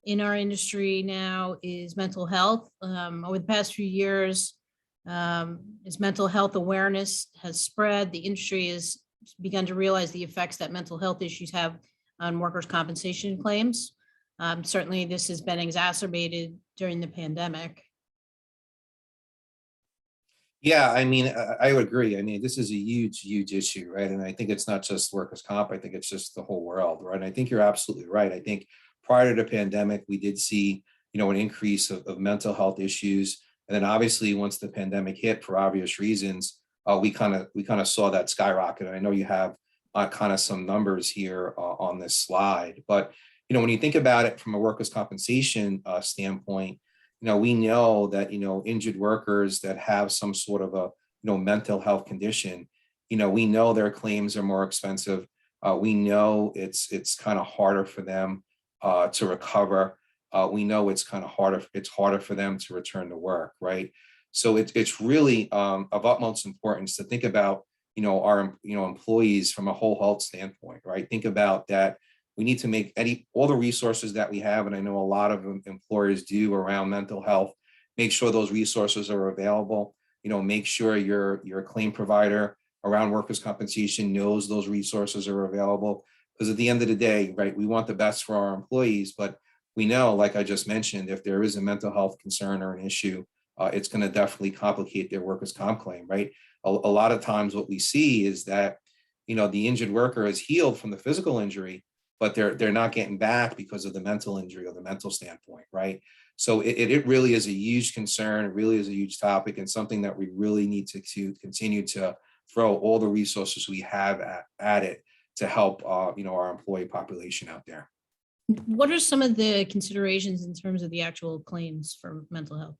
in our industry now is mental health. Over the past few years, as mental health awareness has spread, the industry has begun to realize the effects that mental health issues have on workers' compensation claims. Certainly, this has been exacerbated during the pandemic. Yeah, I mean, I would agree. I mean, this is a huge, huge issue, right? And I think it's not just workers' comp. I think it's just the whole world, right? And I think you're absolutely right. I think prior to the pandemic, we did see, an increase of mental health issues. And then obviously, once the pandemic hit, for obvious reasons, we kind of saw that skyrocket. And I know you have kind of some numbers here on this slide, but when you think about it from a workers' compensation standpoint, we know that, injured workers that have some sort of a, mental health condition, we know their claims are more expensive. We know it's kind of harder for them to recover. We know it's harder for them to return to work, right? So it's really of utmost importance to think about, our, employees from a whole health standpoint, right? Think about that. We need to make all the resources that we have, and I know a lot of employers do around mental health, make sure those resources are available. Make sure your claim provider around workers' compensation knows those resources are available. Because at the end of the day, right, we want the best for our employees, but we know, like I just mentioned, if there is a mental health concern or an issue, it's going to definitely complicate their workers' comp claim, right? A lot of times what we see is that, the injured worker is healed from the physical injury, but they're not getting back because of the mental injury or the mental standpoint, right? So it really is a huge concern. It really is a huge topic, and something that we really need to continue to throw all the resources we have at it to help our employee population out there. What are some of the considerations in terms of the actual claims for mental health?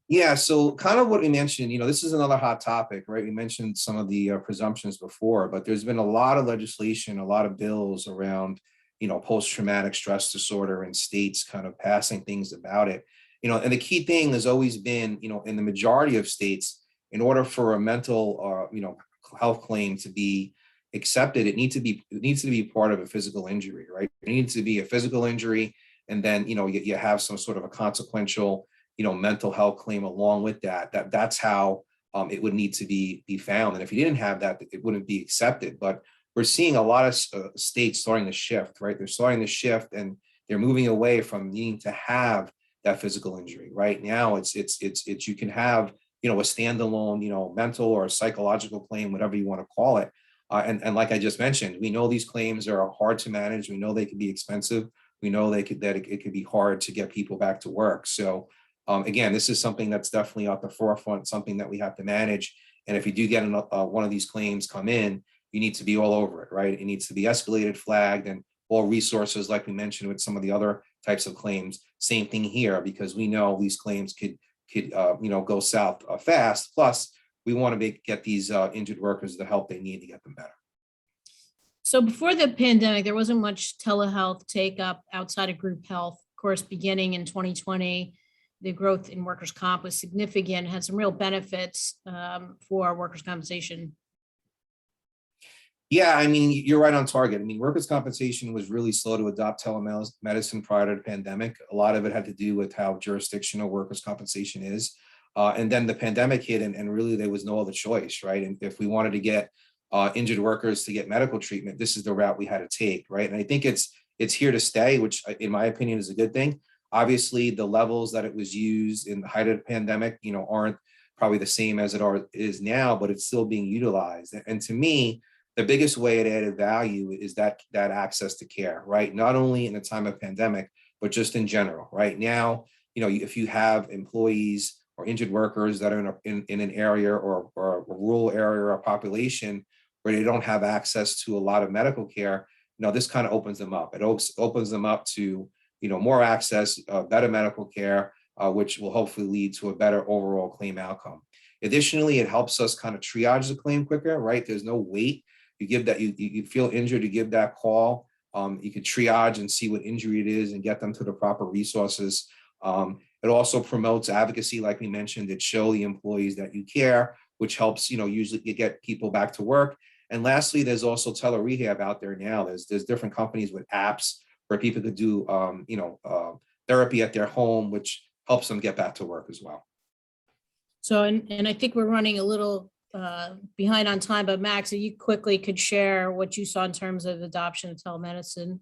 Yeah, so kind of what we mentioned, this is another hot topic, right? We mentioned some of the presumptions before, but there's been a lot of legislation, a lot of bills around, post-traumatic stress disorder, and states kind of passing things about it. And the key thing has always been, in the majority of states, in order for a mental, health claim to be accepted, it needs to be part of a physical injury, right? It needs to be a physical injury, and then, you have some sort of a consequential mental health claim along with that's how it would need to be found. And if you didn't have that, it wouldn't be accepted. But we're seeing a lot of states starting to shift, right? They're starting to shift, and they're moving away from needing to have that physical injury. Right now, it's you can have, a standalone, mental or psychological claim, whatever you want to call it. And like I just mentioned, we know these claims are hard to manage. We know they can be expensive. We know it could be hard to get people back to work. So again, this is something that's definitely at the forefront, something that we have to manage. And if you do get one of these claims come in, you need to be all over it, right? It needs to be escalated, flagged, and or resources like we mentioned with some of the other types of claims. Same thing here, because we know these claims could go south fast. Plus, we want to get these injured workers the help they need to get them better. So before the pandemic, there wasn't much telehealth take up outside of group health. Of course, beginning in 2020, the growth in workers' comp was significant, had some real benefits for workers' compensation. Yeah, I mean, you're right on target. I mean, workers' compensation was really slow to adopt telemedicine prior to the pandemic. A lot of it had to do with how jurisdictional workers' compensation is. And then the pandemic hit, and really there was no other choice, right? And if we wanted to get injured workers to get medical treatment, this is the route we had to take, right? And I think it's here to stay, which in my opinion is a good thing. Obviously, the levels that it was used in the height of the pandemic, aren't probably the same as it is now, but it's still being utilized. And to me, the biggest way it added value is that access to care, right? Not only in the time of pandemic, but just in general, right? Now, if you have employees or injured workers that are in an area or a rural area or a population where they don't have access to a lot of medical care, this kind of opens them up. It opens them up to, more access, better medical care, which will hopefully lead to a better overall claim outcome. Additionally, it helps us kind of triage the claim quicker, right? There's no wait. You give that, you feel injured, you give that call. You could triage and see what injury it is and get them to the proper resources. It also promotes advocacy, like we mentioned. It shows the employees that you care, which helps, usually you get people back to work. And lastly, there's also tele-rehab out there now. There's different companies with apps where people could do, therapy at their home, which helps them get back to work as well. So, and I think we're running a little behind on time, but Max, if you quickly could share what you saw in terms of adoption of telemedicine.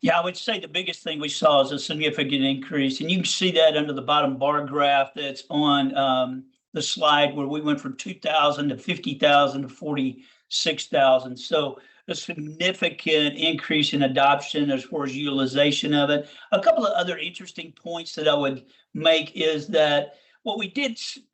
Yeah, I would say the biggest thing we saw is a significant increase, and you can see that under the bottom bar graph that's on the slide where we went from 2,000 to 50,000 to 46,000. So a significant increase in adoption as far as utilization of it. A couple of other interesting points that I would make is that what we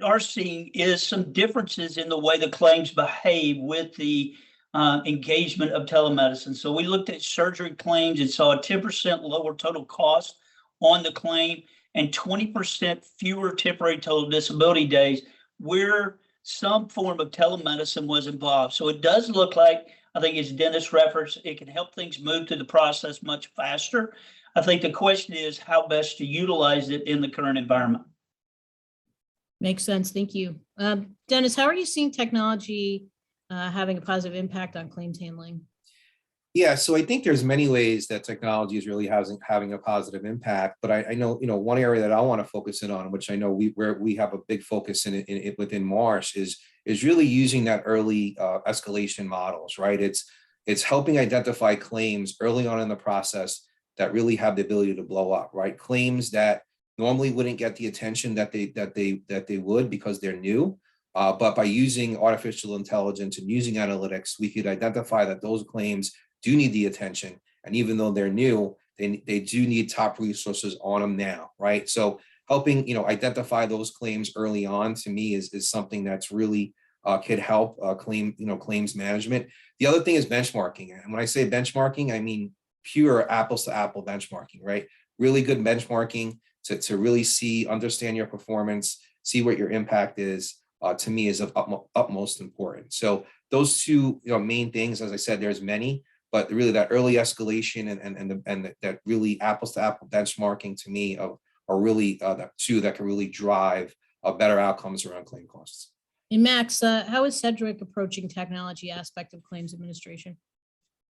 are seeing is some differences in the way the claims behave with the engagement of telemedicine. So we looked at surgery claims and saw a 10% lower total cost on the claim and 20% fewer temporary total disability days where some form of telemedicine was involved. So it does look like, I think as Dennis referenced, it can help things move through the process much faster. I think the question is how best to utilize it in the current environment. Makes sense. Thank you. Dennis, how are you seeing technology having a positive impact on claims handling? Yeah, so I think there's many ways that technology is really having a positive impact, but I know, one area that I want to focus in on, which I know we have a big focus in it within Marsh, is really using that early escalation models, right? It's helping identify claims early on in the process that really have the ability to blow up, right? Claims that normally wouldn't get the attention that they would because they're new. But by using artificial intelligence and using analytics, we could identify that those claims do need the attention. And even though they're new, they do need top resources on them now, right? So helping, identify those claims early on, to me, is something that's really could help claims management. The other thing is benchmarking. And when I say benchmarking, I mean pure apples to apple benchmarking, right? Really good benchmarking to really understand your performance, see what your impact is, to me is of utmost importance. So those two main things, as I said, there's many, but really that early escalation and that really apples to apple benchmarking, to me, are really the two that can really drive better outcomes around claim costs. And Max, how is Cedric approaching technology aspect of claims administration?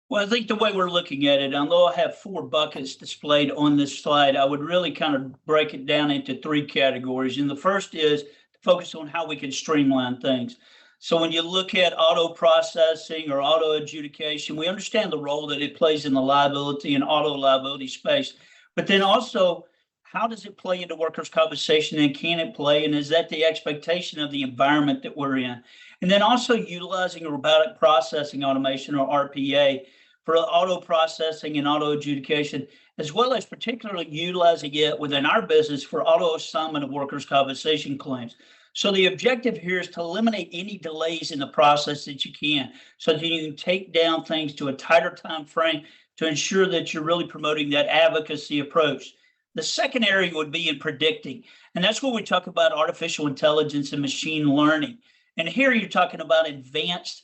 Well, I think the way we're looking at it, although I have 4 buckets displayed on this slide, I would really kind of break it down into 3 categories. And the first is to focus on how we can streamline things. So when you look at auto processing or auto adjudication, we understand the role that it plays in the liability and auto liability space. But then also, how does it play into workers' compensation, and can it play? And is that the expectation of the environment that we're in? And then also utilizing robotic processing automation, or RPA, for auto processing and auto adjudication, as well as particularly utilizing it within our business for auto assignment of workers' compensation claims. So the objective here is to eliminate any delays in the process that you can, so that you can take down things to a tighter time frame, to ensure that you're really promoting that advocacy approach. The second area would be in predicting, and that's where we talk about artificial intelligence and machine learning. And here you're talking about advanced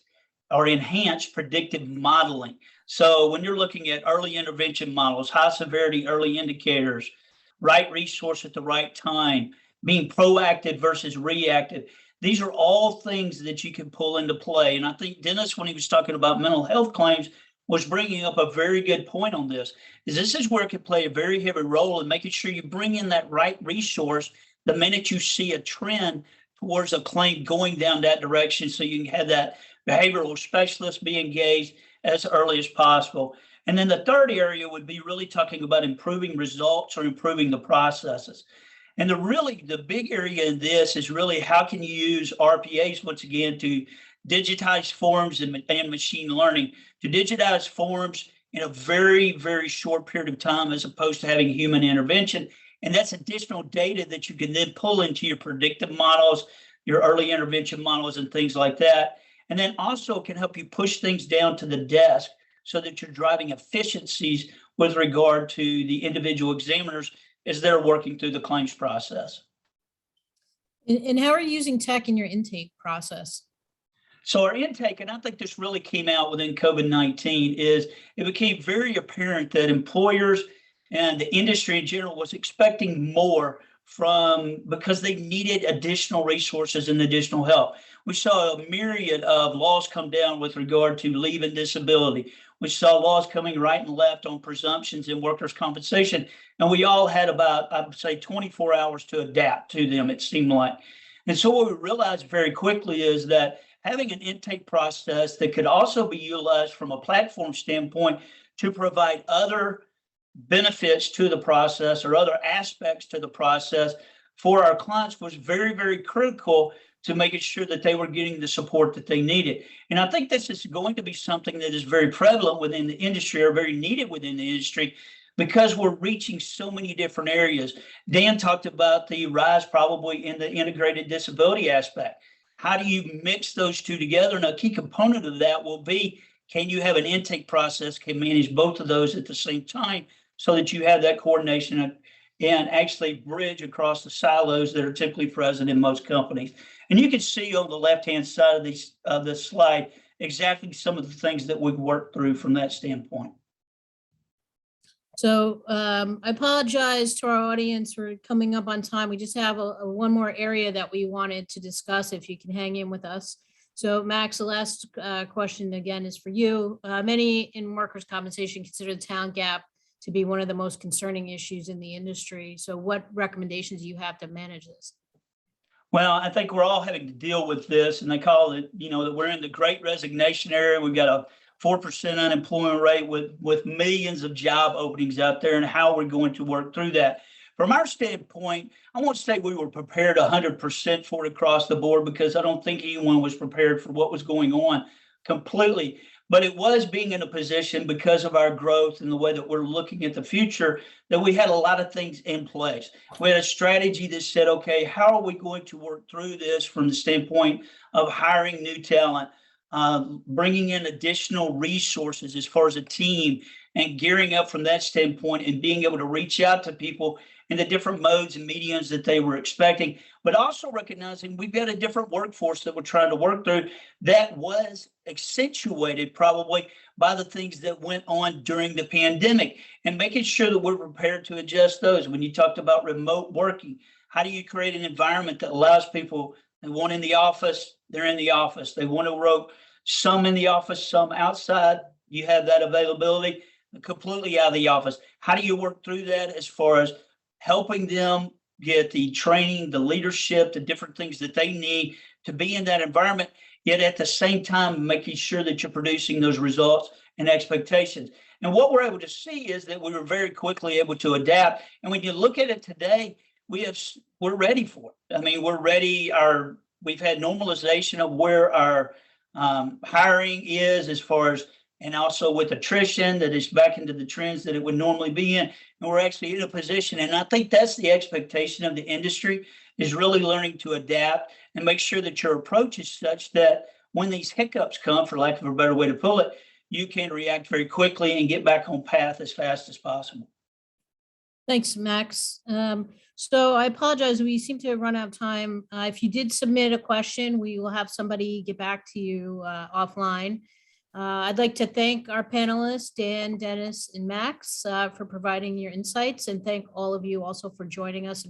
or enhanced predictive modeling. So when you're looking at early intervention models, high severity early indicators, right resource at the right time, being proactive versus reactive, these are all things that you can pull into play. And I think Dennis, when he was talking about mental health claims, was bringing up a very good point on this, is this is where it can play a very heavy role in making sure you bring in that right resource the minute you see a trend towards a claim going down that direction, so you can have that behavioral specialist be engaged as early as possible. And then the third area would be really talking about improving results or improving the processes. And the big area in this is really how can you use RPAs once again to digitize forms and machine learning to digitize forms in a very, very short period of time as opposed to having human intervention. And that's additional data that you can then pull into your predictive models, your early intervention models and things like that. And then also can help you push things down to the desk so that you're driving efficiencies with regard to the individual examiners as they're working through the claims process. And how are you using tech in your intake process? So our intake, and I think this really came out within COVID-19, is it became very apparent that employers and the industry in general was expecting more because they needed additional resources and additional help. We saw a myriad of laws come down with regard to leave and disability. We saw laws coming right and left on presumptions in workers' compensation. And we all had about, I would say, 24 hours to adapt to them, it seemed like. And so what we realized very quickly is that having an intake process that could also be utilized from a platform standpoint to provide other benefits to the process or other aspects to the process for our clients was very, very critical to making sure that they were getting the support that they needed. And I think this is going to be something that is very prevalent within the industry or very needed within the industry because we're reaching so many different areas. Dan talked about the rise probably in the integrated disability aspect. How do you mix those two together? And a key component of that will be, can you have an intake process can manage both of those at the same time so that you have that coordination and actually bridge across the silos that are typically present in most companies. And you can see on the left-hand side of this slide exactly some of the things that we've worked through from that standpoint. So I apologize to our audience for coming up on time. We just have one more area that we wanted to discuss, if you can hang in with us. So Max, the last question again is for you. Many in workers' compensation consider the talent gap to be one of the most concerning issues in the industry. So what recommendations do you have to manage this? Well, I think we're all having to deal with this, and they call it, that we're in the great resignation area. We've got a 4% unemployment rate with millions of job openings out there, and how we're going to work through that. From our standpoint, I won't say we were prepared 100% for it across the board, because I don't think anyone was prepared for what was going on completely. But it was being in a position, because of our growth and the way that we're looking at the future, that we had a lot of things in place. We had a strategy that said, okay, how are we going to work through this from the standpoint of hiring new talent, bringing in additional resources as far as a team, and gearing up from that standpoint and being able to reach out to people in the different modes and mediums that they were expecting, but also recognizing we've got a different workforce that we're trying to work through that was accentuated probably by the things that went on during the pandemic, and making sure that we're prepared to adjust those. When you talked about remote working, how do you create an environment that allows people, they want in the office, they're in the office. They want to work some in the office, some outside. You have that availability, completely out of the office. How do you work through that as far as helping them get the training, the leadership, the different things that they need to be in that environment, yet at the same time making sure that you're producing those results and expectations? And what we're able to see is that we were very quickly able to adapt. And when you look at it today, we're ready for it. I mean, we're ready. We've had normalization of where our hiring is, as far as, and also with attrition that is back into the trends that it would normally be in. And we're actually in a position, and I think that's the expectation of the industry, is really learning to adapt and make sure that your approach is such that when these hiccups come, for lack of a better way to put it, you can react very quickly and get back on path as fast as possible. Thanks, Max. So I apologize, we seem to run out of time. If you did submit a question, we will have somebody get back to you offline. I'd like to thank our panelists, Dan, Dennis, and Max, for providing your insights, and thank all of you also for joining us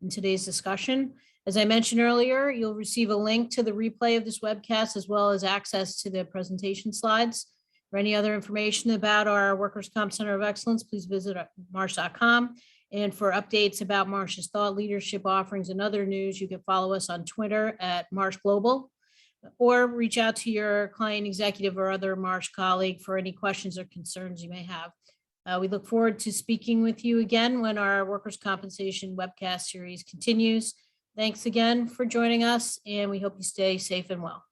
in today's discussion. As I mentioned earlier, you'll receive a link to the replay of this webcast, as well as access to the presentation slides. For any other information about our Workers' Comp Center of Excellence, please visit marsh.com. And for updates about Marsh's thought leadership offerings and other news, you can follow us on Twitter at Marsh Global, or reach out to your client executive or other Marsh colleague for any questions or concerns you may have. We look forward to speaking with you again when our workers' compensation webcast series continues. Thanks again for joining us, and we hope you stay safe and well.